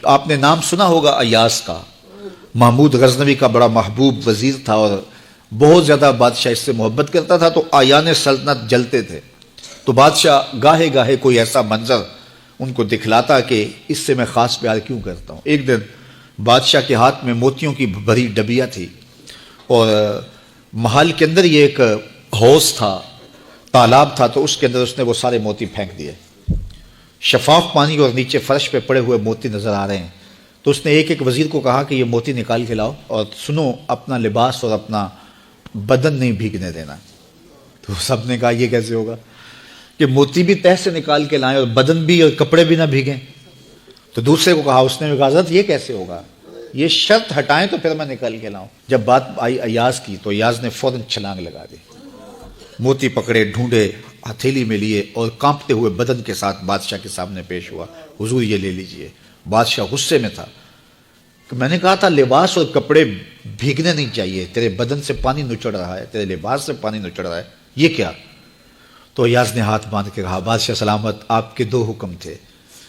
آپ نے نام سنا ہوگا ایاز کا، محمود غزنوی کا بڑا محبوب وزیر تھا اور بہت زیادہ بادشاہ اس سے محبت کرتا تھا، تو آیان سلطنت جلتے تھے، تو بادشاہ گاہے گاہے کوئی ایسا منظر ان کو دکھلاتا کہ اس سے میں خاص پیار کیوں کرتا ہوں۔ ایک دن بادشاہ کے ہاتھ میں موتیوں کی بھری ڈبیا تھی اور محل کے اندر یہ ایک حوض تھا، تالاب تھا، تو اس کے اندر اس نے وہ سارے موتی پھینک دیے۔ شفاف پانی اور نیچے فرش پہ پڑے ہوئے موتی نظر آ رہے ہیں، تو اس نے ایک ایک وزیر کو کہا کہ یہ موتی نکال کے لاؤ اور سنو، اپنا لباس اور اپنا بدن نہیں بھیگنے دینا۔ تو سب نے کہا یہ کیسے ہوگا کہ موتی بھی تہ سے نکال کے لائیں اور بدن بھی اور کپڑے بھی نہ بھیگیں؟ تو دوسرے کو کہا، اس نے کہا حضرت یہ کیسے ہوگا، یہ شرط ہٹائیں تو پھر میں نکال کے لاؤں۔ جب بات آئی ایاز کی تو ایاز نے فوراً چھلانگ لگا دی، موتی پکڑے، ڈھونڈے، ہتھیلی میں لیے اور کانپتے ہوئے بدن کے ساتھ بادشاہ کے سامنے پیش ہوا۔ حضور یہ لے لیجئے۔ بادشاہ غصے میں تھا کہ میں نے کہا تھا لباس اور کپڑے بھیگنے نہیں چاہیے، تیرے بدن سے پانی نچڑ رہا ہے، تیرے لباس سے پانی نچڑ رہا ہے، یہ کیا؟ تو ایاز نے ہاتھ باندھ کے کہا، بادشاہ سلامت، آپ کے دو حکم تھے،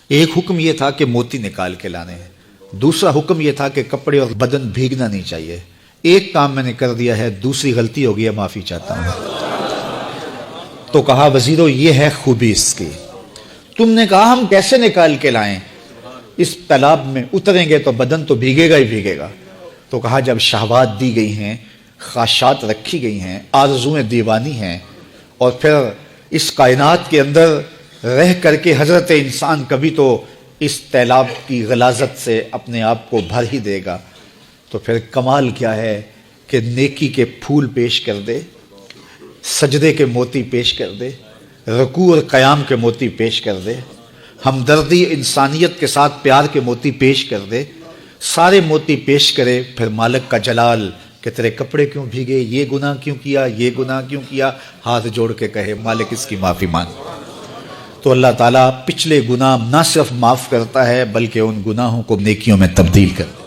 ایک حکم یہ تھا کہ موتی نکال کے لانے ہیں، دوسرا حکم یہ تھا کہ کپڑے اور بدن بھیگنا نہیں چاہیے۔ ایک کام میں نے کر دیا ہے، دوسری غلطی ہو گئی ہے، معافی چاہتا ہوں۔ تو کہا وزیرو یہ ہے خوبی اس کی، تم نے کہا ہم کیسے نکال کے لائیں، اس تالاب میں اتریں گے تو بدن تو بھیگے گا ہی بھیگے گا۔ تو کہا جب شہوات دی گئی ہیں، خواہشات رکھی گئی ہیں، آرزویں دیوانی ہیں، اور پھر اس کائنات کے اندر رہ کر کے حضرت انسان کبھی تو اس تالاب کی غلاظت سے اپنے آپ کو بھر ہی دے گا، تو پھر کمال کیا ہے کہ نیکی کے پھول پیش کر دے، سجدے کے موتی پیش کر دے، رکوع اور قیام کے موتی پیش کر دے، ہمدردی انسانیت کے ساتھ پیار کے موتی پیش کر دے، سارے موتی پیش کرے، پھر مالک کا جلال کہ تیرے کپڑے کیوں بھیگے، یہ گناہ کیوں کیا، یہ گناہ کیوں کیا، ہاتھ جوڑ کے کہے مالک اس کی معافی مانگ۔ تو اللہ تعالیٰ پچھلے گناہ نہ صرف معاف کرتا ہے بلکہ ان گناہوں کو نیکیوں میں تبدیل کرتا ہے۔